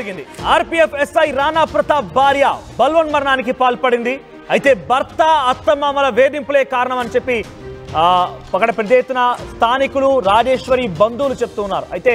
జరిగింది. RPF SI Rana Pratap భార్య బల్వన్మరణానికి పాల్పడింది. అయితే భర్త అత్తమామల వేధింపులే కారణం అని చెప్పి అక్కడ పెద్ద ఎత్తున స్థానికులు రాజేశ్వరి బంధువులు చెప్తూ ఉన్నారు. అయితే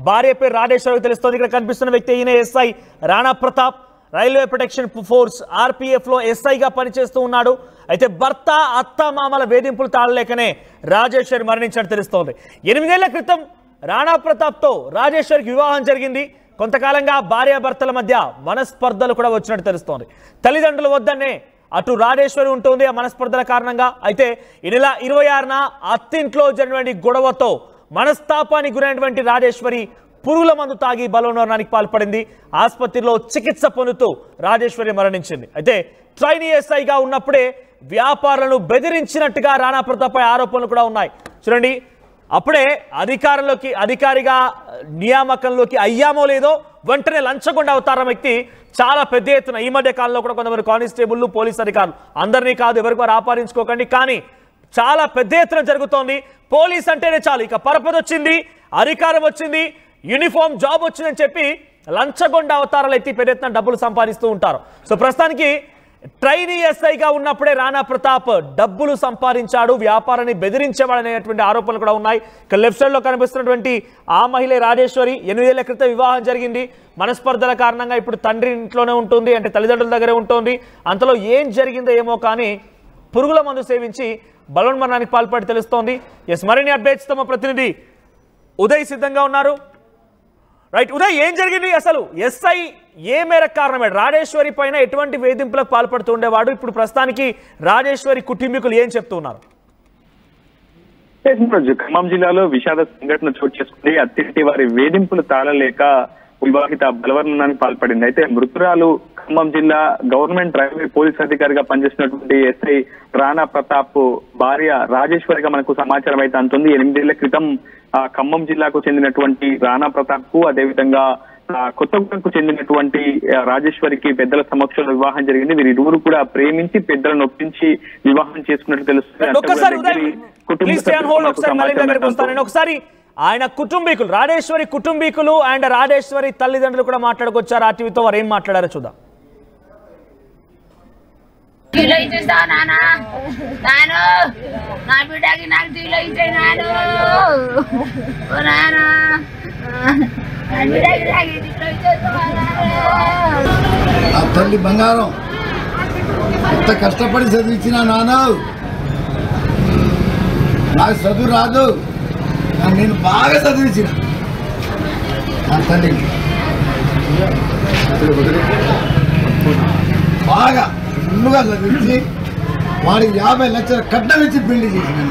భార్య పేరు రాజేశ్వరికి తెలుస్తోంది. ఇక్కడ కనిపిస్తున్న వ్యక్తి ఈయన SI Rana Pratap, railway protection force RPF లో ఎస్ఐగా పనిచేస్తూ ఉన్నాడు. అయితే భర్త అత్తమామల వేధింపులు తాళలేకనే రాజేశ్వరి మరణించినట్టు తెలుస్తోంది. 8 ఏళ్ల క్రితం రాణా ప్రతాప్తో రాజేశ్వరికి వివాహం జరిగింది. కొంతకాలంగా భార్యాభర్తల మధ్య మనస్పర్ధలు కూడా వచ్చినట్టు తెలుస్తోంది. తల్లిదండ్రుల వద్దనే అటు రాజేశ్వరి ఉంటుంది ఆ మనస్పర్ధల కారణంగా. అయితే ఈ నెల 26న అత్తింట్లో జరిగినటువంటి గొడవతో మనస్తాపానికి గురైనటువంటి రాజేశ్వరి పురుగుల మందు తాగి బలవన్మరణానికి పాల్పడింది. ఆసుపత్రిలో చికిత్స పొందుతూ రాజేశ్వరి మరణించింది. అయితే ట్రైనీ ఎస్ఐగా ఉన్నప్పుడే వ్యాపారులను బెదిరించినట్టుగా రాణా ప్రతాప్పై ఆరోపణలు కూడా ఉన్నాయి. చూడండి, అప్పుడే అధికారిగా నియామకంలోకి అయ్యామో లేదో వెంటనే లంచగొండ అవతారం వ్యక్తి చాలా పెద్ద ఎత్తున ఈ మధ్య కాలంలో కూడా కొంతమంది కానిస్టేబుల్ పోలీస్ అధికారులు, అందరినీ కాదు ఎవరికి వారు ఆపాదించుకోకండి, కానీ చాలా పెద్ద ఎత్తున జరుగుతోంది. పోలీస్ అంటేనే చాలు ఇక పరపతి వచ్చింది, అధికారం వచ్చింది, యూనిఫామ్ జాబ్ వచ్చిందని చెప్పి లంచగొండ అవతారాలు ఎత్తి పెద్ద ఎత్తున డబ్బులు సంపాదిస్తూ ఉంటారు. సో ప్రస్తుతానికి ట్రైనీ ఎస్ఐగా ఉన్నప్పుడే రాణా ప్రతాప్ డబ్బులు సంపాదించాడు, వ్యాపారాన్ని బెదిరించేవాడు అనేటువంటి ఆరోపణలు కూడా ఉన్నాయి. ఇక లెఫ్ట్ సైడ్ లో కనిపిస్తున్నటువంటి ఆ మహిళ రాజేశ్వరి 8 ఏళ్ల క్రితం వివాహం జరిగింది. మనస్పర్ధల కారణంగా ఇప్పుడు తండ్రి ఇంట్లోనే ఉంటుంది, అంటే తల్లిదండ్రుల దగ్గరే ఉంటుంది. అంతలో ఏం జరిగిందో ఏమో కానీ పురుగుల మందు సేవించి బలవన్మరణానికి పాల్పడి తెలుస్తోంది. ఎస్, మరిన్ని అప్డేట్స్ తమ ప్రతినిధి ఉదయ్ సిద్ధంగా ఉన్నారు. రైట్ ఉదయ్, ఏం జరిగింది అసలు? ఎస్ఐ ఏ మేరకు కారణమే? రాజేశ్వరి పైన ఎటువంటి వేధింపులకు పాల్పడుతూ ఉండేవాడు? ఇప్పుడు ప్రస్తుతానికి రాజేశ్వరి కుటుంబీకులు ఏం చెప్తూ ఉన్నారు? ఖమ్మం జిల్లాలో విషాద సంఘటన చోటు చేసుకుంది. అత్తింటి వారి వేధింపులు తాళలేక వివాహిత బలవన్మరణానికి పాల్పడింది. అయితే మృతురాలు ఖమ్మం జిల్లా గవర్నమెంట్ రైల్వే పోలీస్ అధికారిగా పనిచేసినటువంటి ఎస్ఐ రాణా ప్రతాప్ భార్య రాజేశ్వరిగా మనకు సమాచారం అయితే అంతుంది. 8 ఏళ్ల క్రితం ఖమ్మం జిల్లాకు చెందినటువంటి రాణా ప్రతాప్ కు, అదేవిధంగా కొత్తగూడెంకు చెందినటువంటి రాజేశ్వరికి పెద్దల సమక్షంలో వివాహం జరిగింది. వీరిరువురు కూడా ప్రేమించి పెద్దలను ఒప్పించి వివాహం చేసుకున్నట్టు తెలుస్తుంది. ఒకసారి ఆయన కుటుంబీకులు, రాజేశ్వరి కుటుంబీకులు అండ్ రాజేశ్వరి తల్లిదండ్రులు కూడా మాట్లాడుకొచ్చారు ఆర్టీవీతో. వారు ఏం మాట్లాడారో చూద్దాం. తల్లి బంగారం ఎంత కష్టపడి చదివించిన నాన్న, నాకు చదువు రాదు, నేను బాగా చదివించిన నా తల్లిని, బాగా ఫుల్లుగా చదివించి వాడికి 50 లక్షల కట్నం ఇచ్చి పెళ్లి చేసిన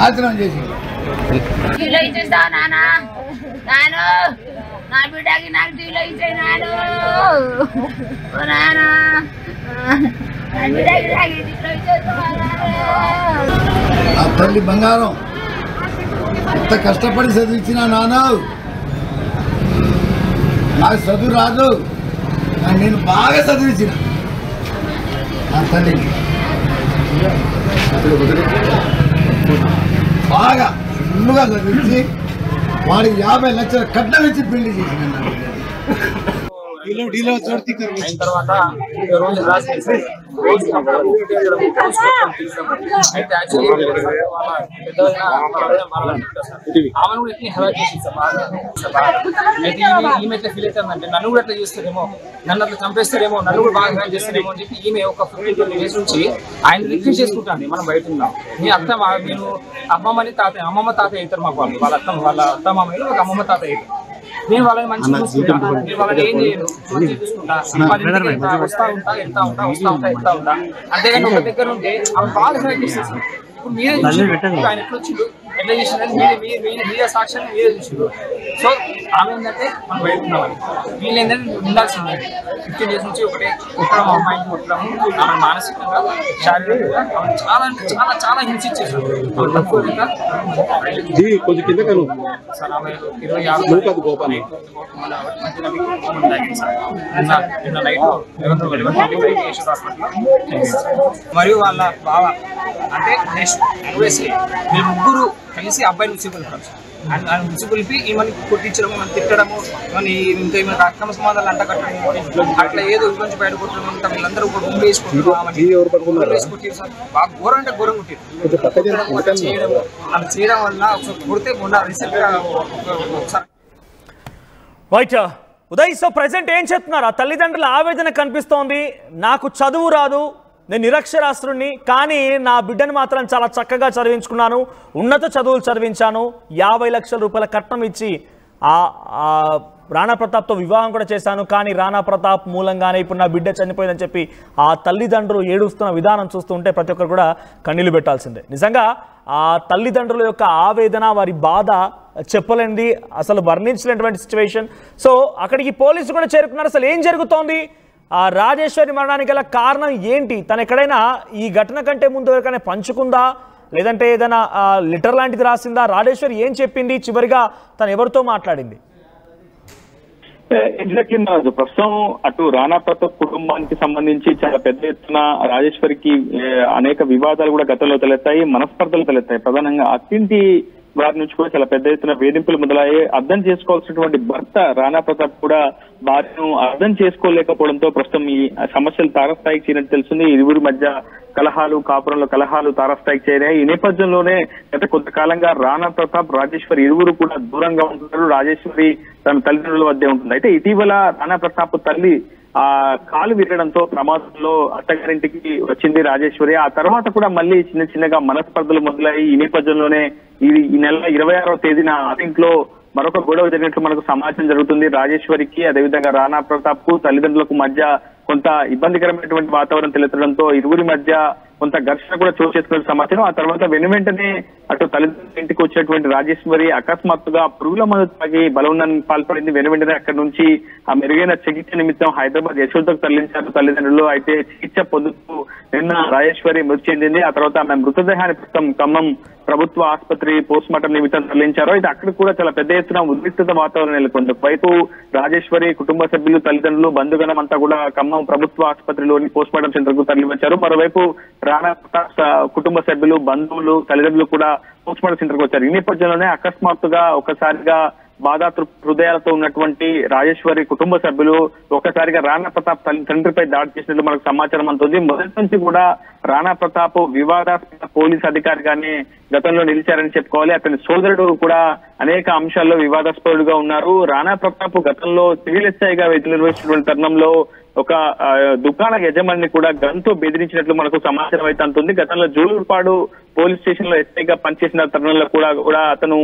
ఆచరణ చేసి నా బిడ్డకి నాకు తీలో ఇచ్చాను. ఆ తల్లి బంగారం ఎంత కష్టపడి చదివించిన నాన్న, నాకు చదువు రాదు, నేను బాగా చదివించిన నా తల్లిని, బాగా ఫుల్లుగా చదివించి వాడికి 50 లక్షల కట్నం ఇచ్చి పెళ్లి చేసిన అయిన తర్వాత రోజు రాసేసి అయితే ఆమెను కూడా ఎట్లా హెరాస్ చేసింది సార్. అయితే ఈమె ఎట్లా ఫీల్ అవుతుందంటే నన్ను కూడా ఎట్లా చేస్తారేమో, నన్ను అట్లా చంపేస్తారేమో, నన్ను కూడా బాగా హెరాస్ చేస్తారేమో అని చెప్పి ఈమె ఒక 15 డేస్ నుంచి ఆయన రిక్వెస్ట్ చేసుకుంటాను. మనం బయట ఉన్నాం, మీ అత్త నేను అమ్మమ్మని తాతయ్య, అమ్మమ్మ తాతయ్య అవుతారు మాకు, వాళ్ళ అత్త మామయ్యలు ఒక అమ్మమ్మ తాతయ్య అవుతారు. నేను వాళ్ళని మంచిగా చూసుకుంటా, నేను వాళ్ళని ఏం చేయను, మంచిగా చూసుకుంటా, వస్తా ఉంటా వెళ్తా ఉంటా, వస్తా ఉంటా వెళ్తా ఉంటా. అంతేగాని ఒక దగ్గర ఉంటే ఆమె బాగా హెరాస్ చేసేసి ఇప్పుడు మీరే చూసి ఆయన ఎట్లా వచ్చిండు, ఎట్లా చేసినది మీరే సాక్ష్యాన్ని మీరే చూసిండు. సో ఆమె ఏంటంటే మనం బయట ఉన్నామని, వీళ్ళు ఏంటంటే ఉండాల్సిందే. 15 డేస్ నుంచి ఒకటే కుట్టడం, అమ్మాయికి కుట్టడం, ఆమె మానసికంగా శారీరకంగా ఆమె చాలా అంటే చాలా చాలా హింసించేసారు. తక్కువ సార్ ఆమె 26 నిన్న నైట్ మరియు వాళ్ళ బావ అంటే వీళ్ళు ముగ్గురు కలిసి అబ్బాయిని ఉసిగొల్పారు సార్. ఆయన ఉసిగొల్పి ఈమెను కొట్టించడము, మనం తిట్టడము, మన ఇంకా ఈమె అక్రమ సంబంధాలు అంటగట్టడం, అట్లా ఏదో ఇంటి బయట కొట్టడం అంతా వీళ్ళందరూ కూడా రూమ్ వేసి కొట్టారు సార్. బాగా ఘోరం అంటే ఘోరం కొట్టారు. చేయడం వల్ల ఒకసారి కొడితే మొన్న రీసెంట్ గా ఒకసారి రైట్ ఉదయ్, సో ప్రజెంట్ ఏం చెప్తున్నారు? ఆ తల్లిదండ్రుల ఆవేదన కనిపిస్తోంది. నాకు చదువు రాదు, నేను నిరక్షరాస్త్రుడిని, కానీ నా బిడ్డను మాత్రం చాలా చక్కగా చదివించుకున్నాను, ఉన్నత చదువులు చదివించాను, 50 లక్షల రూపాయల కట్నం ఇచ్చి రాణా ప్రతాప్తో వివాహం కూడా చేశాను, కానీ రాణా ప్రతాప్ మూలంగానే ఇప్పుడు నా బిడ్డ చనిపోయిందని చెప్పి ఆ తల్లిదండ్రులు ఏడుస్తున్న విధానం చూస్తుంటే ప్రతి ఒక్కరు కూడా కన్నీళ్లు పెట్టాల్సిందే. నిజంగా ఆ తల్లిదండ్రుల యొక్క ఆవేదన, వారి బాధ చెప్పలేనిది, అసలు వర్ణించినటువంటి సిచ్యువేషన్. సో అక్కడికి పోలీసులు కూడా చేరుకున్నారు. అసలు ఏం జరుగుతోంది? ఆ రాజేశ్వరి మరణానికి గల కారణం ఏంటి? తను ఎక్కడైనా ఈ ఘటన కంటే ముందు ఎవరికైనా పంచుకుందా, లేదంటే ఏదైనా లెటర్ లాంటిది రాసిందా? రాజేశ్వరి ఏం చెప్పింది? చివరిగా తను ఎవరితో మాట్లాడింది? ఎగ్జాక్ట్లీ రాజు, ప్రస్తుతం అటు రాణా ప్రతాప్ కుటుంబానికి సంబంధించి చాలా పెద్ద ఎత్తున రాజేశ్వరికి అనేక వివాదాలు కూడా గతంలో తలెత్తాయి, మనస్పర్ధలు తలెత్తాయి. ప్రధానంగా అత్తింటి వారి నుంచి కూడా చాలా పెద్ద ఎత్తున వేధింపులు మొదలయ్యాయి. అర్థం చేసుకోవాల్సినటువంటి భర్త రాణా ప్రతాప్ కూడా భార్యను అర్థం చేసుకోలేకపోవడంతో ప్రస్తుతం ఈ సమస్యలు తారస్థాయికి చేరినట్టు తెలుస్తుంది. ఇరువురి మధ్య కలహాలు, కాపురంలో కలహాలు తారస్థాయికి చేరాయి. ఈ నేపథ్యంలోనే గత కొంతకాలంగా రాణా ప్రతాప్, రాజేశ్వరి ఇరువురు కూడా దూరంగా ఉంటున్నారు. రాజేశ్వరి తన తల్లిదండ్రుల వద్దే ఉంటుంది. అయితే ఇటీవల రాణా ప్రతాప్ తల్లి ఆ కాలు విరగడంతో ప్రమాదంలో అత్తగారింటికి వచ్చింది రాజేశ్వరి. ఆ తర్వాత కూడా మళ్ళీ చిన్న చిన్నగా మనస్పర్ధలు మొదలయ్యి ఈ నేపథ్యంలోనే ఈ నెల 26వ తేదీన ఇంట్లో మరొక గొడవ జరిగినట్లు మనకు సమాచారం జరుగుతుంది. రాజేశ్వరికి అదేవిధంగా రాణా ప్రతాప్ కు తల్లిదండ్రులకు మధ్య కొంత ఇబ్బందికరమైనటువంటి వాతావరణం తలెత్తడంతో ఇరువురి మధ్య కొంత ఘర్షణ కూడా చోటు చేసుకున్న సమాచారం. ఆ తర్వాత వెంటనే అటు తల్లిదండ్రుల ఇంటికి వచ్చినటువంటి రాజేశ్వరి అకస్మాత్తుగా పురుగుల మందు తాగి బలవన్నానికి పాల్పడింది. వెంటనే అక్కడి నుంచి ఆ మెరుగైన చికిత్స నిమిత్తం హైదరాబాద్ యశోదకు తరలించారు తల్లిదండ్రులు. అయితే చికిత్స పొందుతూ నిన్న రాజేశ్వరి మృతి చెందింది. ఆ తర్వాత ఆమె మృతదేహాన్ని ప్రస్తుతం ఖమ్మం ప్రభుత్వ ఆసుపత్రి పోస్ట్ మార్టం నిమిత్తం తరలించారు. అయితే అక్కడ కూడా చాలా పెద్ద ఎత్తున ఉద్రిక్తత వాతావరణం నెలకొంది. ఒకవైపు రాజేశ్వరి కుటుంబ సభ్యులు, తల్లిదండ్రులు, బంధుగణం అంతా కూడా ఖమ్మం ప్రభుత్వ ఆసుపత్రిలోని పోస్ట్ మార్టం సెంటర్ కు తరలివచ్చారు. మరోవైపు రాణా ప్రతాప్ కుటుంబ సభ్యులు, బంధువులు, తల్లిదండ్రులు కూడా పోస్ట్ మార్టం సెంటర్ కు వచ్చారు. ఈ నేపథ్యంలోనే అకస్మాత్తుగా ఒకసారిగా బాధాతృ హృదయాలతో ఉన్నటువంటి రాజేశ్వరి కుటుంబ సభ్యులు ఒకసారిగా రాణా ప్రతాప్ తండ్రిపై దాడి చేసినట్లు మనకు సమాచారం అందుతుంది. మొదటి నుంచి కూడా రాణా ప్రతాప్ వివాదాస్పద పోలీస్ అధికారిగానే గతంలో నిలిచారని చెప్పుకోవాలి. అతని సోదరుడు కూడా అనేక అంశాల్లో వివాదాస్పదుడుగా ఉన్నారు. రాణా ప్రతాప్ గతంలో సివిల్ ఎస్ఐగా విధులు నిర్వహించినటువంటి తరుణంలో ఒక దుకాణ యజమాని కూడా గన్తో బెదిరించినట్లు మనకు సమాచారం అయితే అందుతుంది. గతంలో జూలూరుపాడు పోలీస్ స్టేషన్ లో ఎస్ఐగా పనిచేసిన తరుణంలో కూడా అతను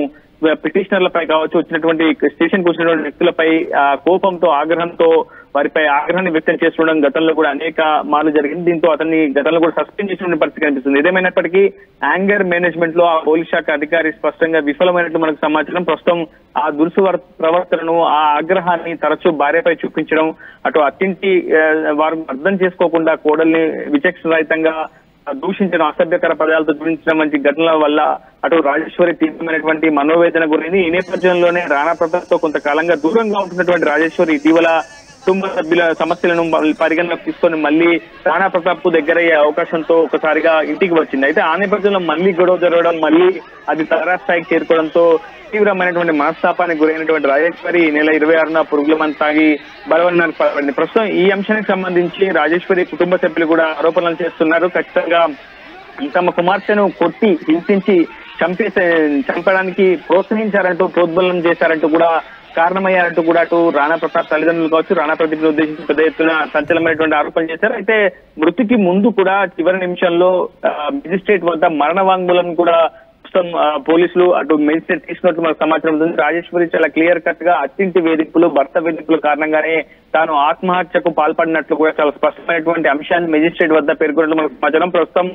పిటిషనర్లపై కావచ్చు, వచ్చినటువంటి స్టేషన్ కు వచ్చినటువంటి వ్యక్తులపై కోపంతో, ఆగ్రహంతో వారిపై ఆగ్రహాన్ని వ్యక్తం చేస్తుండడం గతంలో కూడా అనేక మార్లు జరిగింది. దీంతో అతన్ని గతంలో కూడా సస్పెండ్ చేసిన పరిస్థితి కనిపిస్తుంది. ఏదేమైనప్పటికీ యాంగర్ మేనేజ్మెంట్ లో ఆ పోలీస్ శాఖ అధికారి స్పష్టంగా విఫలమైనట్లు మనకు సమాచారం. ప్రస్తుతం ఆ దురుసు ప్రవర్తనను, ఆ ఆగ్రహాన్ని తరచూ భార్యపై చూపించడం, అటు అత్తింటి వారు అర్థం చేసుకోకుండా కోడల్ని విచక్షణరహితంగా దూషించడం, అసభ్యకర పదాలతో దూషించడం వంటి ఘటనల వల్ల అటు రాజేశ్వరి తీవ్రమైనటువంటి మనోవేదన గురైంది. ఈ నేపథ్యంలోనే రాణా ప్రతాప్ తో కొంతకాలంగా దూరంగా ఉంటున్నటువంటి రాజేశ్వరి ఇటీవల కుటుంబ సభ్యుల సమస్యలను పరిగణలోకి తీసుకొని మళ్ళీ రాణా ప్రతాప్ కు దగ్గరయ్యే అవకాశంతో ఒకసారిగా ఇంటికి వచ్చింది. అయితే ఆ నేపథ్యంలో మళ్ళీ గొడవ జరగడం, మళ్ళీ అది తారాస్థాయికి చేరుకోవడంతో తీవ్రమైనటువంటి మనస్తాపానికి గురైనటువంటి రాజేశ్వరి ఈ నెల 26న పురుగుల మందు తాగి బలవన్నానికి పాల్పడింది. ప్రస్తుతం ఈ అంశానికి సంబంధించి రాజేశ్వరి కుటుంబ సభ్యులు కూడా ఆరోపణలు చేస్తున్నారు. ఖచ్చితంగా తమ కుమార్తెను కొట్టి, హింసించి చంపడానికి ప్రోత్సహించారంటూ, ప్రోద్బలం చేశారంటూ కూడా, కారణమయ్యారంటూ కూడా అటు రాణా ప్రతాప్ తల్లిదండ్రులు కావచ్చు, రాణా ప్రతాప్ను ఉద్దేశించి పెద్ద ఎత్తున సంచలనమైనటువంటి ఆరోపణలు చేశారు. అయితే మృతికి ముందు కూడా చివరి నిమిషంలో మెజిస్ట్రేట్ వద్ద మరణ వాంగ్మూలం కూడా పోలీసులు అటు మెజిస్ట్రేట్ తీసుకున్నట్టు మనకు సమాచారం ఉంది. రాజేశ్వరి చాలా క్లియర్ కట్ గా అత్తింటి వేధింపులు, భర్త వేధింపుల కారణంగానే తాను ఆత్మహత్యకు పాల్పడినట్లు కూడా చాలా స్పష్టమైనటువంటి అంశాన్ని మెజిస్ట్రేట్ వద్ద పేర్కొన్నట్లు మనకు సమాచారం. ప్రస్తుతం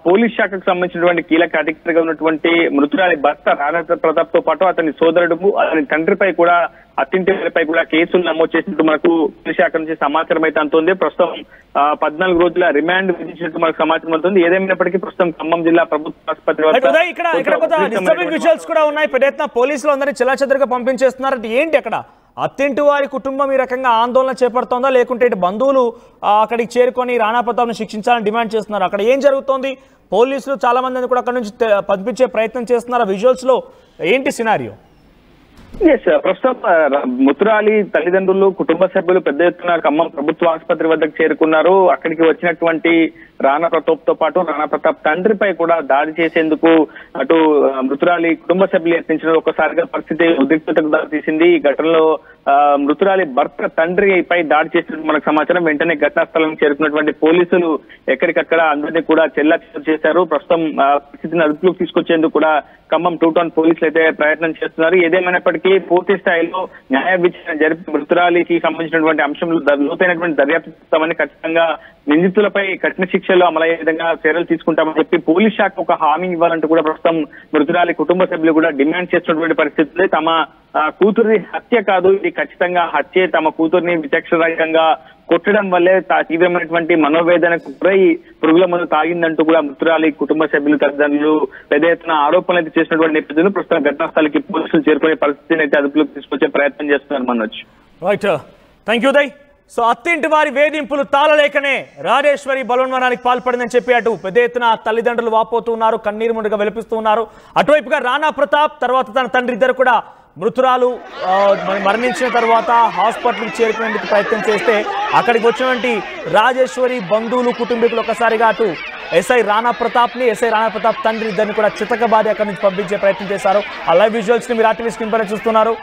పోలీస్ శాఖకు సంబంధించినటువంటి కీలక అధికారిగా ఉన్నటువంటి మృతురాలి భర్త రాణా ప్రతాప్ తో పాటు అతని సోదరుడు, అతని తండ్రిపై కూడా, అత్తింటిపై కూడా కేసులు నమోదు చేసినట్టు మనకు పోలీస్ శాఖ నుంచి సమాచారం అయితే అందుతుంది. ప్రస్తుతం 14 రోజుల రిమాండ్ విధించినట్టు మనకు సమాచారం అవుతుంది. ఏదేమైనప్పటికీ ప్రస్తుతం ఖమ్మం జిల్లా ప్రభుత్వ ఆసుపత్రి ఇక్కడ విజువల్స్ కూడా ఉన్నాయి. పెద్ద ఎత్తున పోలీసులు అందరినీ చెల్లాచెదరుగా పంపించేస్తున్నారు. ఏంటి అక్కడ అత్తింటి వారి కుటుంబం ఈ రకంగా ఆందోళన చేపడుతోందా, లేకుంటే ఇటు బంధువులు అక్కడికి చేరుకొని రాణా ప్రతాప్ను శిక్షించాలని డిమాండ్ చేస్తున్నారు? అక్కడ ఏం జరుగుతోంది? పోలీసులు చాలా మందిని కూడా అక్కడ నుంచి పంపించే ప్రయత్నం చేస్తున్నారు. విజువల్స్ లో ఏంటి సినారియో? ప్రస్తుతం ముతురాలి తల్లిదండ్రులు కుటుంబ సభ్యులు పెద్ద ఎత్తున ఖమ్మం ప్రభుత్వ ఆసుపత్రి వద్దకు చేరుకున్నారు. అక్కడికి వచ్చినటువంటి రాణా ప్రతాప్ తో పాటు రాణా ప్రతాప్ తండ్రిపై కూడా దాడి చేసేందుకు అటు మృతురాలి కుటుంబ సభ్యులు యత్నించిన ఒక్కసారిగా పరిస్థితి ఉద్రిక్తతకు దారితీసింది. ఈ ఘటనలో మృతురాలి భర్త తండ్రిపై దాడి చేసినట్టు మనకు సమాచారం. వెంటనే ఘటనా స్థలానికి చేరుకున్నటువంటి పోలీసులు ఎక్కడికక్కడ అందరినీ కూడా చెల్లాచెదరు చేశారు. ప్రస్తుతం పరిస్థితిని అదుపులోకి తీసుకొచ్చేందుకు కూడా ఖమ్మం 2 టౌన్ పోలీసులు అయితే ప్రయత్నం చేస్తున్నారు. ఏదేమైనప్పటికీ పూర్తి స్థాయిలో న్యాయ విచారణ జరిపి మృతురాలికి సంబంధించినటువంటి అంశంలో లోతైనటువంటి దర్యాప్తు చేస్తామని, ఖచ్చితంగా నిందితులపై కఠిన శిక్షలు అమలయ్యే విధంగా చర్యలు తీసుకుంటామని చెప్పి పోలీస్ శాఖ ఒక హామీ ఇవ్వాలంటూ కూడా ప్రస్తుతం మృతురాలి కుటుంబ సభ్యులు కూడా డిమాండ్ చేస్తున్నటువంటి పరిస్థితులు. తమ కూతురి హత్య కాదు, ఇది ఖచ్చితంగా హత్యే, తమ కూతుర్ని విచక్షణరహితంగా కొట్టడం వల్లే తీవ్రమైనటువంటి మనోవేదనకు గురై పురుగుల మందు తాగిందంటూ కూడా మృతురాలి కుటుంబ సభ్యులు తల్లిదండ్రులు పెద్ద ఎత్తున ఆరోపణలు అయితే చేసినటువంటి నేపథ్యంలో ప్రస్తుతం ఘటనా స్థలికి పోలీసులు చేరుకునే పరిస్థితిని అయితే అదుపులోకి తీసుకొచ్చే ప్రయత్నం చేస్తున్నారు Manoj. Right, thank you Uday. So అత్తింటి వారి వేధింపులు తాళలేకనే రాజేశ్వరి బలవన్మరణానికి పాల్పడిందని చెప్పి అటు పెద్ద ఎత్తున తల్లిదండ్రులు వాపోతూ ఉన్నారు, కన్నీరు ముడిగా వెలిపిస్తూ ఉన్నారు. అటువైపుగా రాణా ప్రతాప్ తర్వాత తన తండ్రి ఇద్దరు కూడా మృతురాలు మరణించిన తర్వాత హాస్పిటల్కి చేరుకునేందుకు ప్రయత్నం చేస్తే అక్కడికి వచ్చినటువంటి రాజేశ్వరి బంధువులు కుటుంబీకులు ఒకసారిగా అటు ఎస్ఐ రాణా ప్రతాప్ తండ్రి ఇద్దరిని కూడా చితకబాది అక్కడి నుంచి పంపించే ప్రయత్నం చేశారు. ఆ లైవ్ విజువల్స్ ని మీరు ఆర్టీవీ స్క్రీన్ పైన చూస్తున్నారు.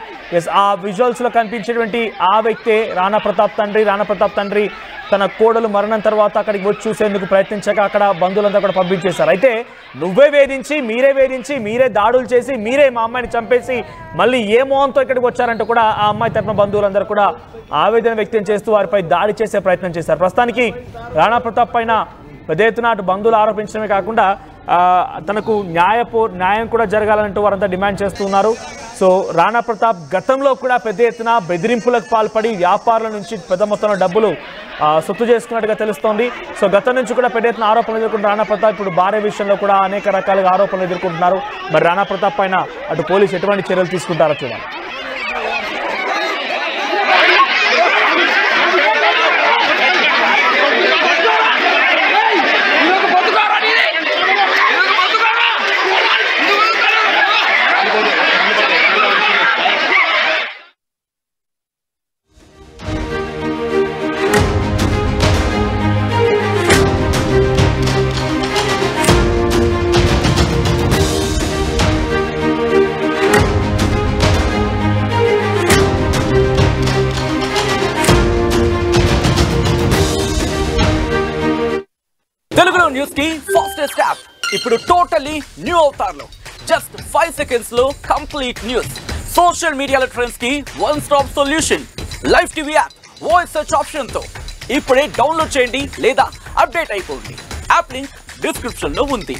ఆ విజువల్స్ లో కనిపించేటువంటి ఆ వ్యక్తే రాణా ప్రతాప్ తండ్రి తన కోడలు మరణం తర్వాత అక్కడికి వచ్చి చూసేందుకు ప్రయత్నించాక అక్కడ బంధువులంతా కూడా పంపించేశారు. అయితే నువ్వే వేధించి మీరే దాడులు చేసి మీరే మా అమ్మాయిని చంపేసి మళ్ళీ ఏ మోహంతో ఇక్కడికి వచ్చారంటూ కూడా ఆ అమ్మాయి తరఫున బంధువులందరూ కూడా ఆవేదన వ్యక్తం చేస్తూ వారిపై దాడి చేసే ప్రయత్నం చేశారు. ప్రస్తుతానికి రాణా ప్రతాప్ పైన పెద్ద ఎత్తున అటు బంధువులు ఆరోపించడమే కాకుండా తనకు న్యాయం కూడా జరగాలంటూ వారంతా డిమాండ్ చేస్తున్నారు. సో రాణా ప్రతాప్ గతంలో కూడా పెద్ద ఎత్తున బెదిరింపులకు పాల్పడి వ్యాపారుల నుంచి పెద్ద మొత్తంలో డబ్బులు సొత్తు చేసుకున్నట్టుగా తెలుస్తోంది. సో గతం నుంచి కూడా పెద్ద ఎత్తున ఆరోపణలు ఎదుర్కొంటున్న రాణా ప్రతాప్ ఇప్పుడు భార్య విషయంలో కూడా అనేక రకాలుగా ఆరోపణలు ఎదుర్కొంటున్నారు. మరి రాణా ప్రతాప్ పైన అటు పోలీసు ఎటువంటి చర్యలు తీసుకుంటారో చూడాలి. న్యూస్ కి ఫాస్టెస్ట్ యాప్ ఇప్పుడు టోటలీ న్యూ అవతార్లో జస్ట్ 5 seconds లో కంప్లీట్ న్యూస్. సోషల్ మీడియాలో ట్రెండ్స్ కి one stop solution. Live TV app voice search option తో ఇప్పుడే డౌన్లోడ్ చేయండి లేదా అప్డేట్ అయిపోండి. యాప్ లింక్ డిస్క్రిప్షన్ లో ఉంది.